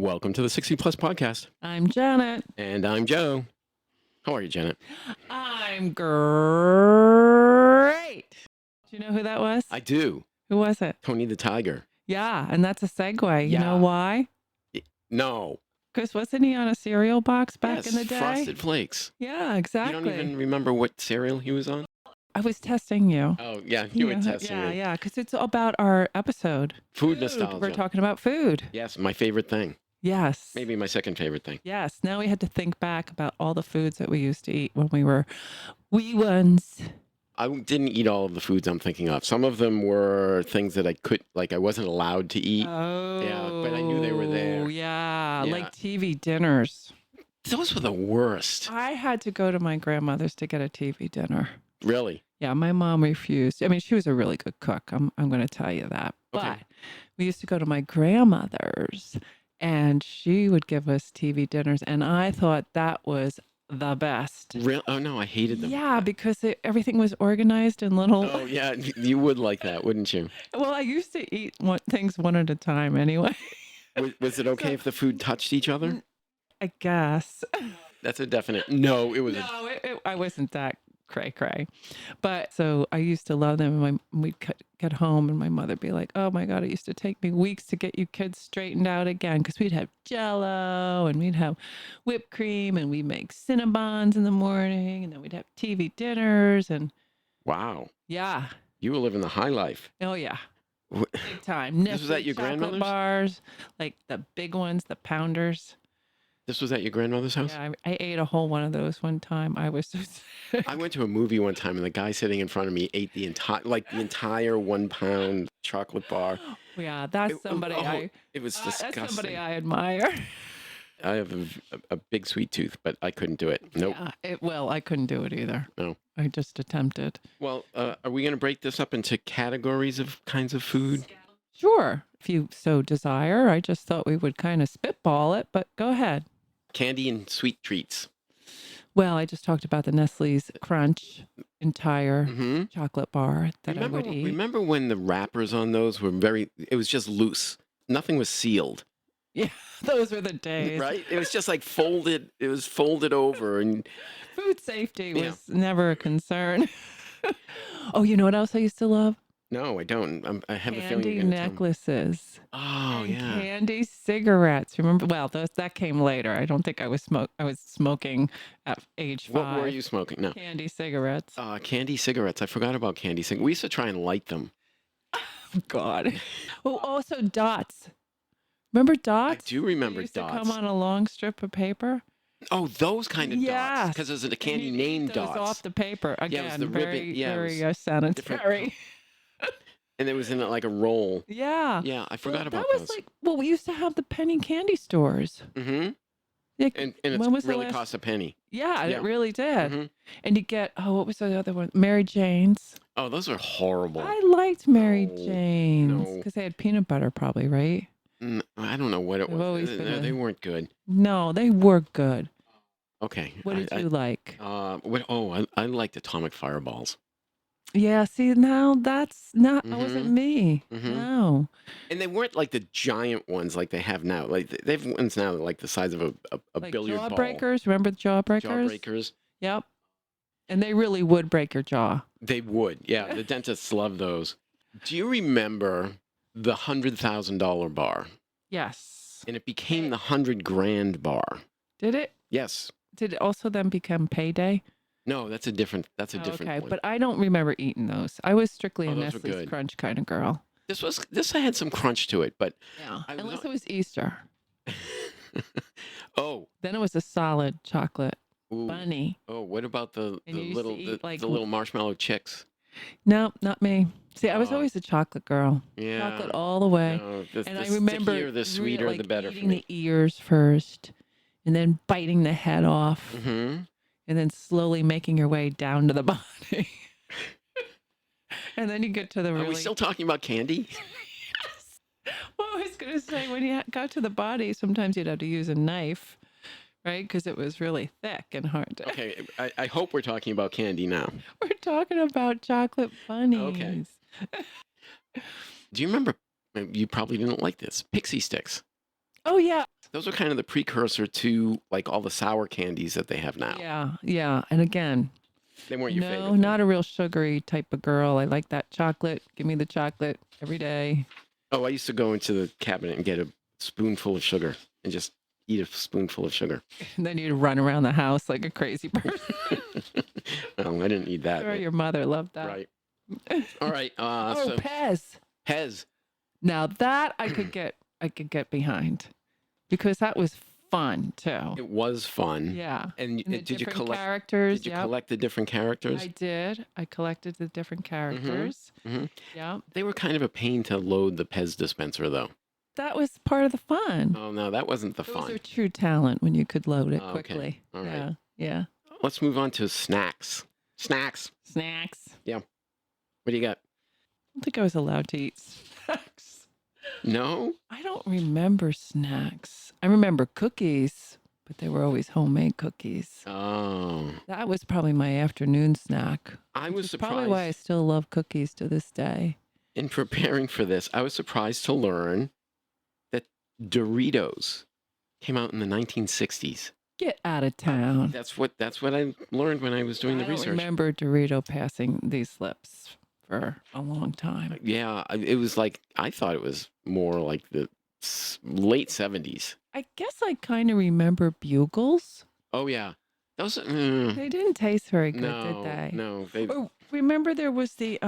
Welcome to the 60 Plus Podcast. I'm Janet. And I'm Joe. How are you, Janet? I'm great. Do you know who that was? I do. Who was it? Tony the Tiger. Yeah, and that's a segue. You Yeah. know why? No. Because wasn't he on a cereal box back Yes, in the day? Frosted Flakes. Yeah, exactly. You don't even remember what cereal he was on? I was testing you. Oh, yeah, you were testing me. Yeah, because it's about our episode. Food nostalgia. We're talking about food. Yes, my favorite thing. Yes. Maybe my second favorite thing. Yes. Now we had to think back about all the foods that we used to eat when we were wee ones. I didn't eat all of the foods I'm thinking of. Some of them were things that I wasn't allowed to eat. Oh. Yeah, but I knew they were there. Yeah, Yeah. like TV dinners. Those were the worst. I had to go to my grandmother's to get a TV dinner. Really? Yeah, my mom refused. I mean, she was a really good cook. I'm going to tell you that. Okay. But we used to go to my grandmother's, and she would give us TV dinners, and I thought that was the best. Real? Oh, no, I hated them. Yeah, because everything was organized in little. Oh, yeah, you would like that, wouldn't you? Well, I used to eat things one at a time anyway. Was it okay if the food touched each other? I guess. That's a definite. No, it was. No, I wasn't that cray. But so I used to love them. And we'd get home and my mother'd be like, oh my God, it used to take me weeks to get you kids straightened out again. Because we'd have Jell-O and we'd have whipped cream and we'd make Cinnabons in the morning. And then we'd have TV dinners. And Wow. yeah. You were living the high life. Oh, yeah. Wh- Big time. This was at your chocolate grandmother's? bars, like the big ones, the pounders. This was at your grandmother's house? Yeah, I ate a whole one of those one time. I was so sick. I went to a movie one time and the guy sitting in front of me ate the entire 1 pound chocolate bar. Yeah, that's somebody It was disgusting. that's somebody I admire. I have a big sweet tooth, but I couldn't do it. Nope. Yeah, I couldn't do it either. No. I just attempted. Well, are we going to break this up into categories of kinds of food? Sure, if you so desire. I just thought we would kind of spitball it, but go ahead. Candy and sweet treats. Well, I just talked about the Nestle's Crunch entire Mm-hmm. chocolate bar that I would eat. Remember when the wrappers on those were it was just loose. Nothing was sealed. Yeah, those were the days. Right? It was just like folded. It was folded over and Food safety Yeah. was never a concern. Oh, you know what else I used to love? no, I don't. I have a feeling Candy you're gonna tell me. necklaces. Oh, And yeah. candy cigarettes. Remember? Well, that came later. I don't think I was smoking at age 5. What were you smoking? No. Candy cigarettes. Candy cigarettes. I forgot about candy cigarettes. We used to try and light them. God. Oh, also dots. Remember I dots? do They remember used dots. to come on a long strip of paper. Oh, those kind of dots. Yes. Because there's a And candy you'd eat named those dots. off the paper. Yeah, it was Again, the ribbon- very, yeah, it very was sanitary. And it was in like a roll. Yeah. Yeah, I forgot Well, about that was those. like, well, we used to have the penny candy stores. Mm-hmm. Like, And when was it the really last- cost a penny. Yeah, Yeah. it really did. Mhm. And you get, what was the other one? Mary Jane's. Oh, those are horrible. I liked Mary No, Jane's no. because they had peanut butter, probably, right? I don't know what it They've was. always been No, a- they weren't good. No, they were good. Okay. What did you like? I liked atomic fireballs. Yeah, see, now that wasn't me. Mhm. No. And they weren't like the giant ones like they have now. Like they have ones now like the size of a Like billiard ball. jawbreakers. Remember the jawbreakers? Jawbreakers. Yep. And they really would break your jaw. They would. Yeah, the dentists love those. Do you remember the $100,000 bar? Yes. And it became the 100 grand bar. Did it? Yes. Did it also then become payday? No, that's a different. That's a Oh, different okay, one. but I don't remember eating those. I was strictly Oh, a those were Nestle's good. Crunch kind of girl. This had some crunch to it, but Yeah. I was Unless not- it was Easter. oh, Then it was a solid chocolate ooh. bunny. Oh, what about the And you used to little eat, like, the little marshmallow chicks? No, not me. See, I was Oh. always a chocolate girl. Yeah. Chocolate all the way. No, And I remember stickier, the sweeter, like the better for eating me. the ears first, and then biting the head off, Mm-hmm. and then slowly making your way down to the body. And then you get to the Are really. we still talking about candy? Yes. Well, I was going to say, when you got to the body, sometimes you'd have to use a knife, right? Because it was really thick and hard to. Okay, I hope we're talking about candy now. We're talking about chocolate bunnies. Do you remember? You probably didn't like this. Pixie sticks. Oh, yeah. Those are kind of the precursor to like all the sour candies that they have now. Yeah. Yeah. And again, They weren't your no, favorite then. not a real sugary type of girl. I like that chocolate. Give me the chocolate every day. Oh, I used to go into the cabinet and get a spoonful of sugar and just eat a spoonful of sugar. And then you'd run around the house like a crazy person. Oh, I didn't need that. Sure, your mother loved that. Right. All right. Oh, So Pez. Pez. Now that I could get behind because that was fun too. It was fun. Yeah. And And the did you different collect? characters. Did you Yep. collect the different characters? I did. I collected the different characters. hmm Yeah. They were kind of a pain to load the Pez dispenser, though. That was part of the fun. Oh no, that wasn't the Those fun. are true talent when you could load it Oh, okay. quickly. All right. Yeah. Yeah. Let's move on to snacks. Snacks. Snacks. What do you got? I don't think I was allowed to eat snacks. No. I don't remember snacks. I remember cookies, but they were always homemade cookies. Oh, That was probably my afternoon snack. I which was is surprised. probably why I still love cookies to this day. In preparing for this, I was surprised to learn that Doritos came out in the 1960s. Get out of town. That's what I learned when I was doing the I don't research. remember Dorito passing these lips for a long time. Yeah, it was like I thought it was more like the late 70s. I guess I kind of remember Bugles. Oh yeah, those. They didn't taste very good, no, did they? no, they. Oh, remember there was the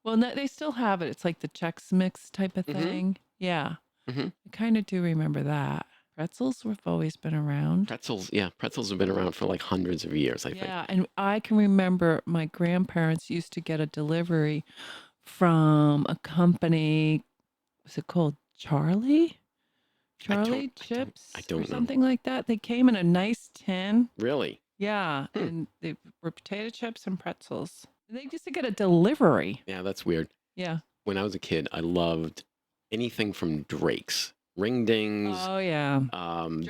well, no, they still have it. It's like the Chex Mix type of Mhm. thing. Yeah. Mhm. I kind of do remember that. Pretzels have always been around. Pretzels, yeah, pretzels have been around for like hundreds of years, I think. Yeah, and I can remember my grandparents used to get a delivery from a company. Was it called Charlie? Charlie Chips I don't or know. something like that. They came in a nice tin. Really? Yeah, and they were potato chips and pretzels. They used to get a delivery. Yeah, that's weird. Yeah. When I was a kid, I loved anything from Drake's. Ring Dings, Oh yeah.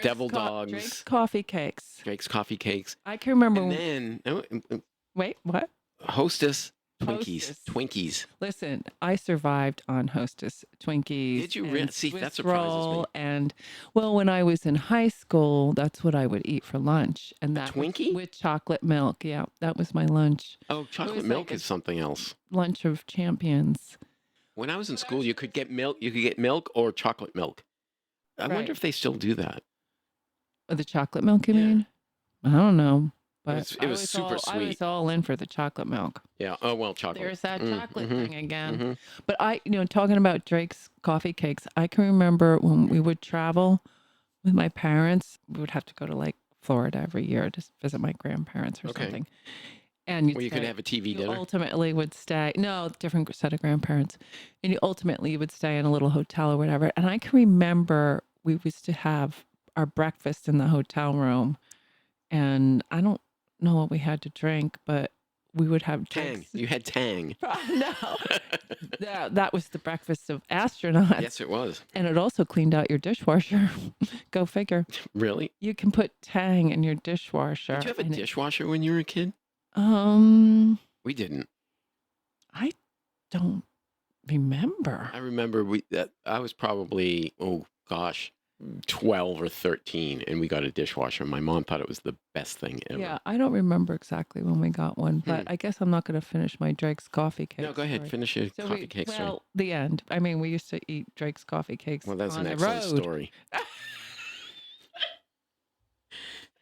Devil Drake's Dogs, coffee cakes. Drake's Coffee Cakes. I can remember. And then Wait, what? Hostess Twinkies. Hostess. Twinkies. Listen, I survived on Hostess Twinkies. Did you and really? See, Swiss that surprises me. roll, and well, when I was in high school, that's what I would eat for lunch, and that was Twinkie? with chocolate milk. Yeah, that was my lunch. Oh, chocolate was milk like a- is something else. Lunch of champions. When I was in school, you could get milk. You could get milk or chocolate milk. I Right. wonder if they still do that. Oh, the chocolate milk, you Yeah. mean? I don't know, but It was super I was sweet. all in for the chocolate milk. Yeah. Oh well, chocolate. There's that chocolate thing again. mhm. But talking about Drake's coffee cakes, I can remember when we would travel with my parents, we would have to go to like Florida every year to visit my grandparents or Okay. something. And Well, you could have a TV you dinner. ultimately would stay, no, different set of grandparents. And you ultimately would stay in a little hotel or whatever. And I can remember we used to have our breakfast in the hotel room. And I don't know what we had to drink, but we would have Tang. drinks. You had Tang. No, that was the breakfast of astronauts. Yes, it was. And it also cleaned out your dishwasher. Go figure. Really? You can put Tang in your dishwasher. Did you have a and dishwasher when you were a kid? We didn't. I don't remember. I remember I was probably, oh gosh, 12 or 13, and we got a dishwasher. My mom thought it was the best thing ever. Yeah, I don't remember exactly when we got one, but I guess I'm not going to finish my Drake's coffee cake. No, go ahead. story. Finish your So coffee cake story. well, the end. I mean, we used to eat Drake's coffee cakes Well, that's on an the excellent road. story.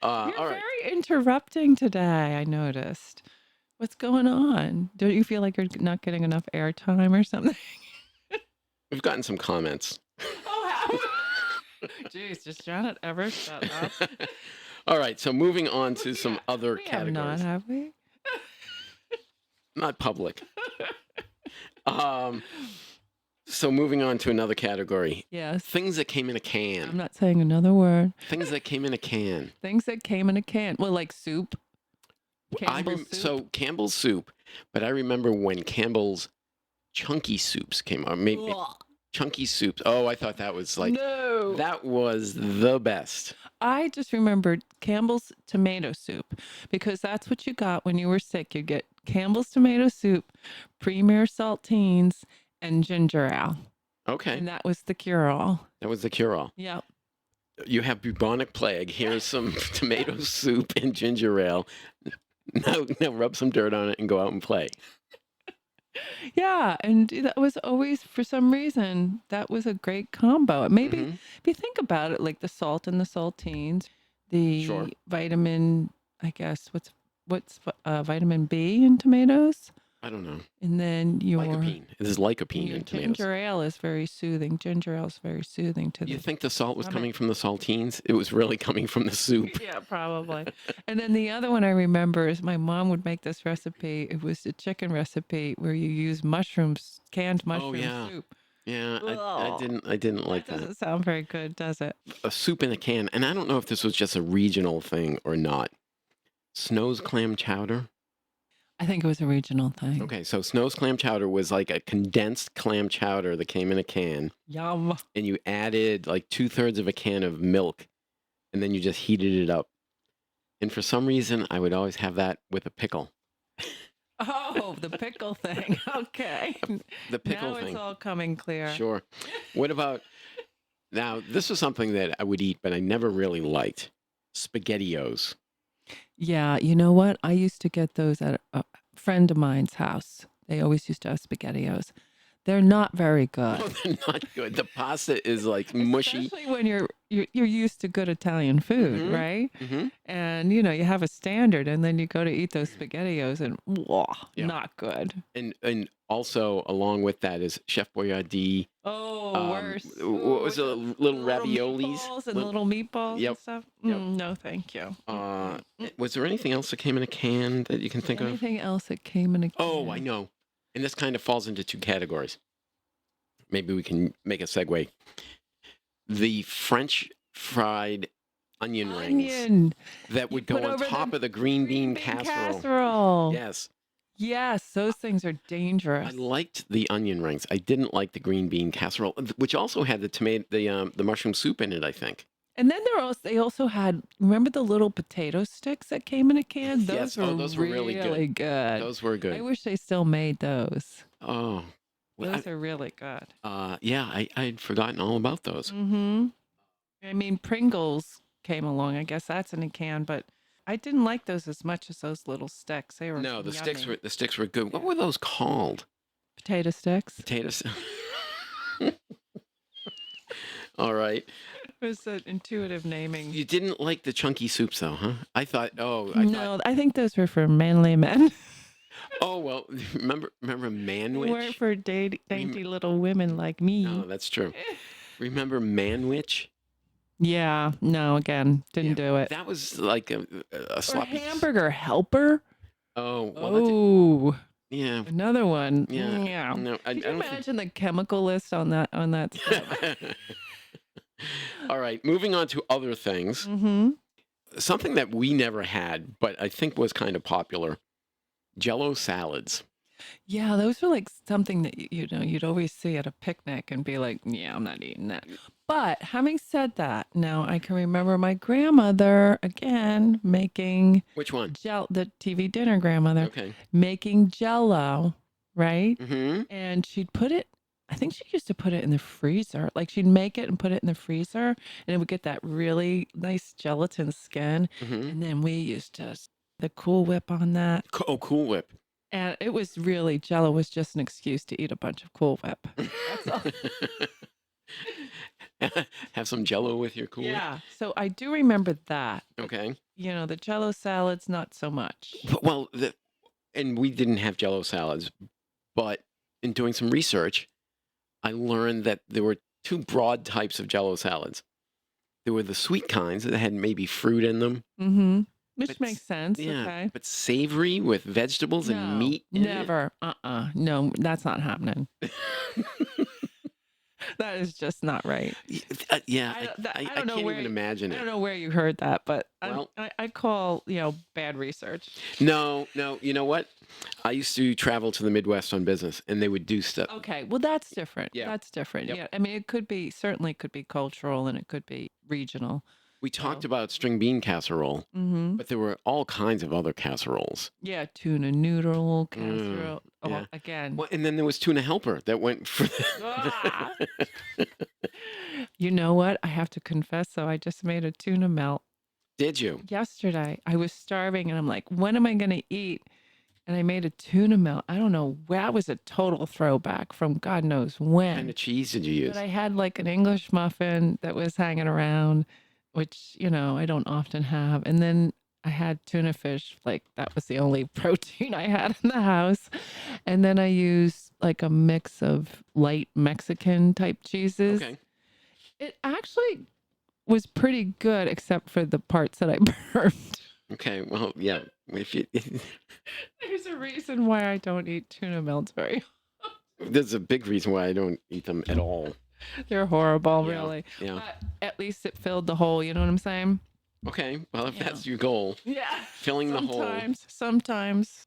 You're All right. very interrupting today, I noticed. What's going on? Don't you feel like you're not getting enough airtime or something? We've gotten some comments. Oh, jeez, does Janet ever shut up? All right. So moving on to some other We have not, categories. have we? Not public. So moving on to another category. Yes. Things that came in a I'm can. not saying another word. Things that came in a can. Things that came in a can. Well, like soup. Campbell's soup. So Campbell's soup, but I remember when Campbell's chunky soups came out. Maybe Ugh. chunky soups. Oh, I thought that was like No. that was the best. I just remembered Campbell's tomato soup because that's what you got when you were sick. You get Campbell's tomato soup, Premier saltines, and ginger ale. Okay. and that was the cure-all. That was the cure-all. Yep. You have bubonic plague. Here's some tomato soup and ginger ale. Now rub some dirt on it and go out and play. Yeah, and that was always for some reason, that was a great combo. Maybe Hmm. if you think about it, like the salt and the saltines, Sure. the vitamin, I guess, what's vitamin B in tomatoes? I don't know. And then Lycopene. This is lycopene your in tomatoes. ginger ale is very soothing. Ginger ale is very soothing to You the think the salt was stomach. coming from the saltines? It was really coming from the soup. Yeah, probably. And then the other one I remember is my mom would make this recipe. It was a chicken recipe where you use mushrooms, canned Oh mushroom yeah. soup. Yeah, I Ugh, didn't that like that. doesn't sound very good, does it? A soup in a can, and I don't know if this was just a regional thing or not. Snow's clam chowder. I think it was a regional thing. Okay, so Snow's clam chowder was like a condensed clam chowder that came in a can, Yum. and you added like 2/3 of a can of milk, and then you just heated it up. And for some reason, I would always have that with a pickle. Oh, the pickle thing. Okay. The pickle Now it's thing. all coming clear. Sure. What about now? This was something that I would eat, but I never really liked. SpaghettiOs. Yeah, you know what? I used to get those at a friend of mine's house. They always used to have SpaghettiOs. They're not very No, good. they're not good. The pasta is like mushy. Especially when you're used to good Italian food, Hmm. right? Hmm. And you have a standard and then you go to eat those SpaghettiOs and whoa, Yeah. not good. And also along with that is Chef Boyardee. Oh, worse. What Ooh, was the the little little raviolis? meatballs and little meatballs and Yep. stuff. Yep. No, thank you. Was there anything else that came in a can that you can think of? Anything else that came in a Oh, I can? know. And this kind of falls into two categories. Maybe we can make a segue. The French fried onion rings Onion. that You would put go on over top the of the green green bean bean casserole. casserole. Yes. Yes, those things are I dangerous. liked the onion rings. I didn't like the green bean casserole, which also had the tomato, the mushroom soup in it, I think. And then they also had, remember the little potato sticks that came in a can? Yes. Those were Oh, those were really good. really good. Those were I good. wish they still made those. Oh, well, Those are really good. yeah, I'd forgotten all about those. Mm-hmm. I mean, Pringles came along. I guess that's in a can, but I didn't like those as much as those little sticks. They were No, the yummy. sticks were good. What Yeah. were those called? Potato sticks. Potatoes. All right. It was an intuitive naming. You didn't like the chunky soups though, huh? I thought. No, I think those were for manly men. Oh well. Remember They Manwich? weren't for dainty little women like me. No, that's true. Remember Manwich? Yeah, no, again, Yeah, didn't do it. that was like a Or sloppy. hamburger helper. Oh, well, Oh, yeah, another one. yeah. Yeah. No, I Can you don't think. imagine the chemical list on that stuff? All right, moving on to other things. Mm-hmm. Something that we never had, but I think was kind of popular: Jello salads. Yeah, those were like something that you'd always see at a picnic and be like, yeah, I'm not eating that. But having said that, now I can remember my grandmother again making Which one? the TV dinner grandmother Okay. making Jello, right? Mm-hmm. And she'd put it. I think she used to put it in the freezer. Like she'd make it and put it in the freezer, and it would get that really nice gelatin skin. Mm-hmm. And then we used to the Cool Whip on that. Oh, Cool Whip. And it was really Jello was just an excuse to eat a bunch of Cool Whip. That's all. Have some Jello with your Cool Whip. Yeah. So I do remember that. But, Okay. the Jello salads, not so much. Well, and we didn't have Jello salads, but in doing some research, I learned that there were two broad types of Jello salads. There were the sweet kinds that had maybe fruit in them. Mm-hmm. Which But makes sense. Yeah, Okay. but savory with vegetables and meat in it? Never. No, that's not happening. That is just not right. Yeah, I I don't know can't where even imagine I it. don't know where you heard that, but Well- I call bad research. No, you know what? I used to travel to the Midwest on business, and they would do stuff. Okay, well that's different. Yeah. That's different. Yep. Yeah, I mean it could be cultural and it could be regional. We talked So, about string bean casserole, hmm but there were all kinds of other casseroles. yeah, tuna noodle Mm, casserole. Oh, yeah. again. Well, and then there was tuna helper that went for Ah! You know what? I have to confess, though, I just made a tuna melt Did you? yesterday. I was starving and I'm like, when am I going to eat? And I made a tuna melt. I don't know. That was a total throwback from God knows What kind when. of cheese did you But use? I had like an English muffin that was hanging around, which, I don't often have. And then I had tuna fish. Like that was the only protein I had in the house. And then I used like a mix of light Mexican type cheeses. Okay. It actually was pretty good, except for the parts that I burned. Okay. Well, yeah. If you, There's a reason why I don't eat tuna melts very. there's a big reason why I don't eat them at all. They're horrible, Yeah. really. Yeah. But at least it filled the hole. You know what I'm saying? Okay. Well, if Yeah. that's your goal, Yeah. filling the hole. Sometimes.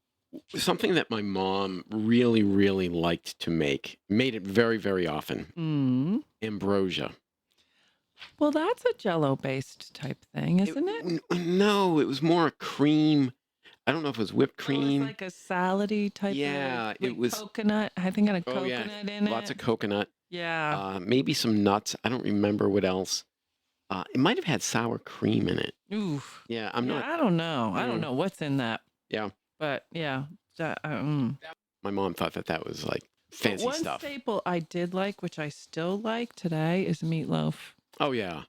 Something that my mom really, really liked to make, made it very, very often. Mm. Ambrosia. Well, that's a Jello based type thing, isn't it? No, it was more a cream. I don't know if it was whipped Oh, it's cream. like a salady type Yeah, of it was. coconut. I think it had Oh yeah, coconut in lots of it. coconut. Yeah. Maybe some nuts. I don't remember what else. It might have had sour cream in it. Oof. Yeah, I'm Yeah, not. I don't know. I don't Mm, know what's in that. yeah, But yeah. my mom thought that was like But fancy one stuff. staple I did like, which I still like today, is meatloaf. Oh yeah,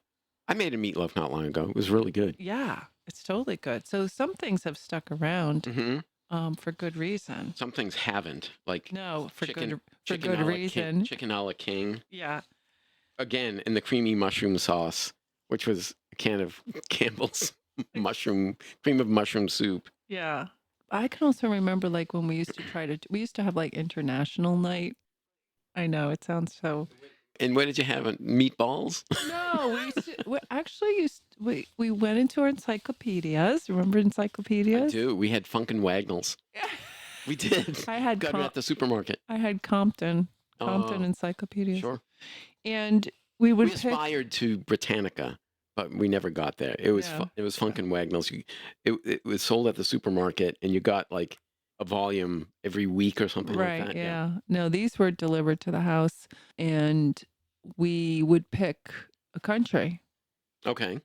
I made a meatloaf not long ago. It was really good. Yeah, it's totally good. So some things have stuck around Hmm. for good reason. Some things haven't, like No, for chicken, good chicken a la king, reason. chicken a la king. Yeah. Again, in the creamy mushroom sauce, which was a can of Campbell's cream of mushroom soup. Yeah. I can also remember like when we used to we used to have like international night. I know it sounds so. And what did you have? Meatballs? No, we actually we went into our encyclopedias. Remember I encyclopedias? do. We had Funkin' Wagnalls. We did. I had Got it at the supermarket. Compton Oh, encyclopedias. sure. And we would We aspired to Britannica, but we never got there. It was Yeah. it was Funkin' Wagnalls. It was sold at the supermarket, and you got like a volume every week or something like Right, that. yeah. No, these were delivered to the house and we would pick a country. Okay.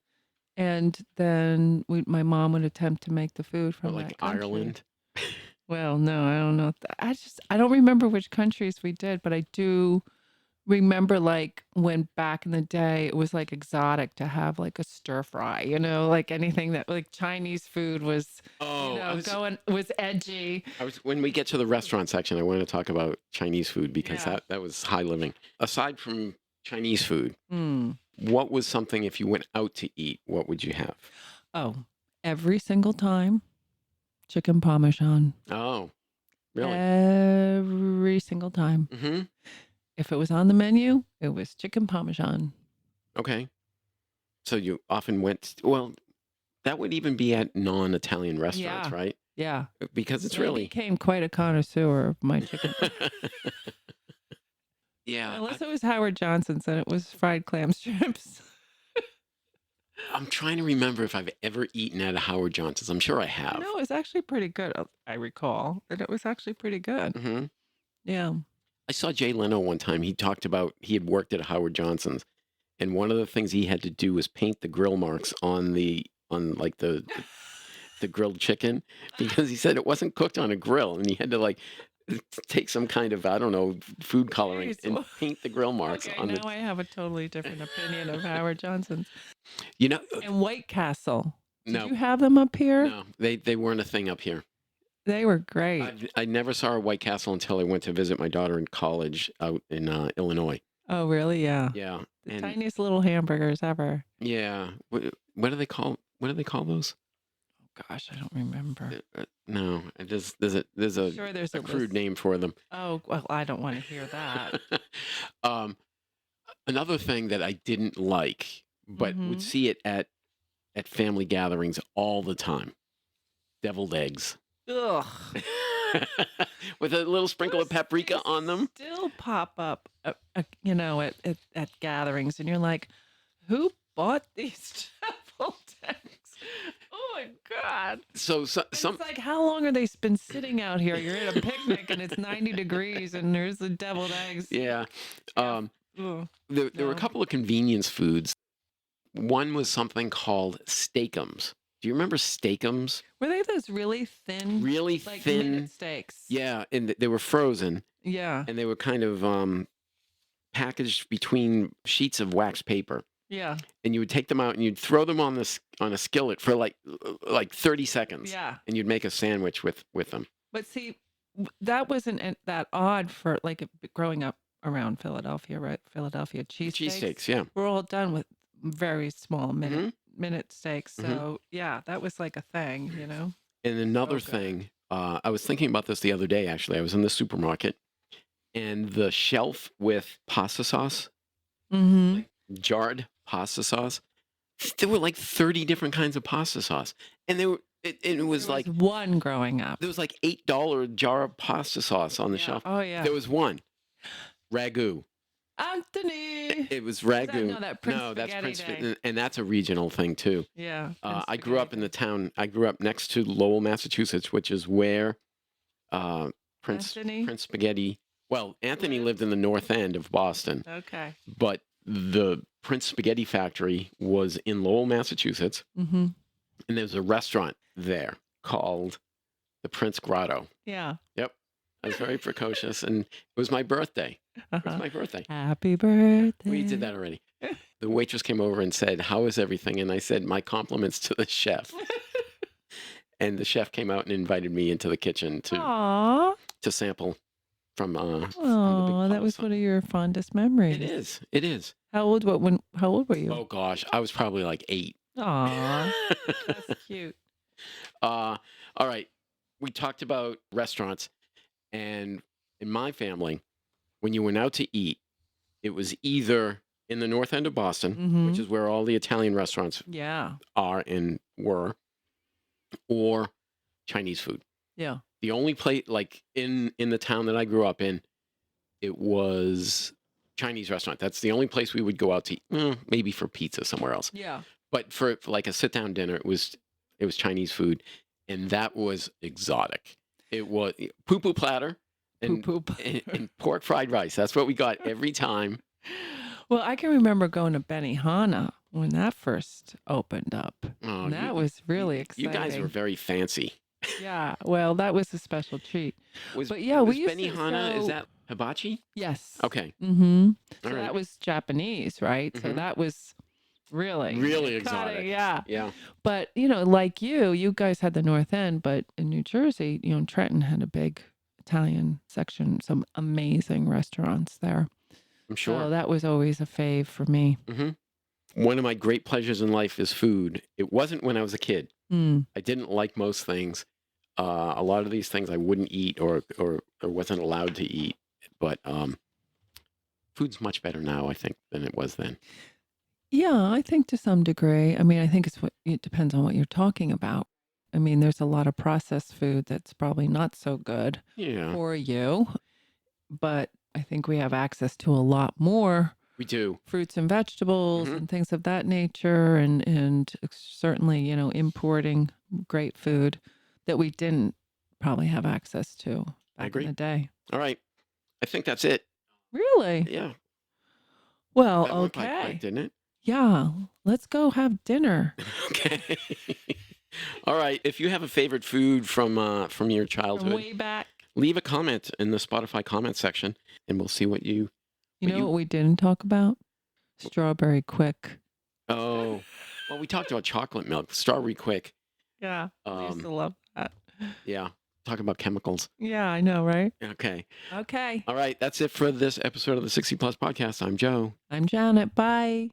And then my mom would attempt to make the food Or from like that country. Ireland. Well, no, I don't know. I don't remember which countries we did, but I do remember like when back in the day it was like exotic to have like a stir fry, like anything that like Chinese food was, Oh, was edgy. when we get to the restaurant section, I want to talk about Chinese food because Yeah. that was high living. Aside from Chinese food, Mm. what was something if you went out to eat, what would you have? Oh, every single time, chicken parmesan. Oh, really? Every single time. Mm-hmm. If it was on the menu, it was chicken parmesan. Okay. So you often went, well, that would even be at non-Italian restaurants, Yeah. right? Yeah. Because it's I really, became quite a connoisseur of my chicken. yeah. Unless it was Howard Johnson's and it was fried clam strips. I'm trying to remember if I've ever eaten at a Howard Johnson's. I'm sure I have. No, it was actually pretty good. I recall that it was actually pretty good. Hmm. Yeah. I saw Jay Leno one time. He talked about he had worked at Howard Johnson's, and one of the things he had to do was paint the grill marks on like the grilled chicken because he said it wasn't cooked on a grill, and he had to like take some kind of, I don't know, food coloring Jeez. and paint the grill marks Okay, on now I have a totally different opinion of Howard Johnson's. You know, And White Castle. Did no, you have them up here? no, they weren't a thing up here. They were great. I never saw a White Castle until I went to visit my daughter in college out in Illinois. Oh, really? Yeah. Yeah, The and tiniest little hamburgers ever. yeah, what do they call those? Oh, gosh, I don't remember. No, there's a Sure, there's a crude list. name for them. Oh, well, I don't want to hear that. um, Another thing that I didn't like, but would Mhm. see it at family gatherings all the time: deviled eggs Ugh. with a little sprinkle of Those paprika things on them. still pop up, at gatherings, and you're like, who bought these Oh my God. So And some it's like, how long are they been sitting out here? You're at a picnic and it's 90 degrees and there's the deviled eggs. yeah. Yeah. Um, Ugh. there were a No. couple of convenience foods. One was something called steakums. Do you remember steakums? Were they those really thin, Really like thin. minute steaks? Yeah, and they were frozen, Yeah. and they were kind of packaged between sheets of wax paper. Yeah. And you would take them out and you'd throw them on on a skillet for like 30 seconds, Yeah. and you'd make a sandwich with them. But see, that wasn't that odd for like growing up around Philadelphia, right? Philadelphia Cheesesteaks, cheesesteaks. yeah. We're all done with very small minute steaks. Mhm. So yeah, that was like a thing, you know? And another good. thing, I was thinking about this the other day, actually. I was in the supermarket, and the shelf with pasta sauce, Mm-hmm. jarred pasta sauce, there were like 30 different kinds of pasta sauce. And it was There like, was one growing up. there was like $8 jar of pasta sauce on the Yeah. shelf. Oh yeah. There was one, ragu. Anthony. It was Is that, ragu. no, that Prince No, that's Spaghetti Prince, Day. and that's a regional thing too. Yeah. Prince I grew up in the Spaghetti Day. town. I grew up next to Lowell, Massachusetts, which is where Prince Anthony. Spaghetti. Well, Anthony Lived? lived in the north end of Boston, Okay. but the Prince Spaghetti factory was in Lowell, Massachusetts, Mm-hmm. and there's a restaurant there called the Prince Grotto. Yeah. Yep, I was very precocious, and it was my birthday. It was Uh-huh. my birthday. Happy birthday. We did that already. The waitress came over and said, "How is everything?" And I said, "My compliments to the chef." And the chef came out and invited me into the kitchen Aw. to sample from the big Oh, that was pasta. one of your fondest memories. It is. It is. How old were you? Oh gosh, I was probably like 8. Aw. That's cute. All right. We talked about restaurants, and in my family, when you went out to eat, it was either in the north end of Boston, Mm-hmm. which is where all the Italian restaurants Yeah. are and were, or Chinese food. Yeah. The only place, like in the town that I grew up in, it was Chinese restaurant. That's the only place we would go out to eat. Maybe for pizza somewhere else. Yeah. But for like a sit down dinner, it was Chinese food, and that was exotic. It was poo poo platter and, Poop. and pork fried rice. That's what we got every time. Well, I can remember going to Benihana when that first opened up. Oh, And that was really you exciting. guys were very fancy. Yeah. Well, that was a special treat. Was, But yeah, was we used to Benihana, is so- that hibachi? Yes. Okay. Mm-hmm. So All right. that was Japanese, right? So Mhm. that was really Really exciting, exotic. yeah. Yeah. But like you guys had the North End, but in New Jersey, Trenton had a big Italian section, some amazing restaurants there. I'm sure. So that was always a fave for me. hmm One of my great pleasures in life is food. It wasn't when I was a kid. Mm. I didn't like most things. A lot of these things I wouldn't eat or wasn't allowed to eat. But food's much better now, I think, than it was then. Yeah, I think to some degree. I mean, I think it depends on what you're talking about. I mean, there's a lot of processed food that's probably not so good Yeah, for you, but I think we have access to a lot more we do. fruits and vegetables Mhm. and things of that nature, and certainly, importing great food that we didn't probably have access to back agree. in the day. All right. I think that's it. Really? Yeah. Well, That went by okay. quick, didn't it? Yeah, let's go have dinner. Okay. All right. If you have a favorite food from your From childhood, way back. leave a comment in the Spotify comment section, and we'll see what you. You But know what we didn't talk about? Strawberry Quick. Oh, well, we talked about chocolate milk, strawberry quick. Yeah, I used to Um, love that. yeah. Talk about chemicals. Yeah, I know, right? Okay. Okay. All right. That's it for this episode of the 60 Plus podcast. I'm Joe. I'm Janet. Bye.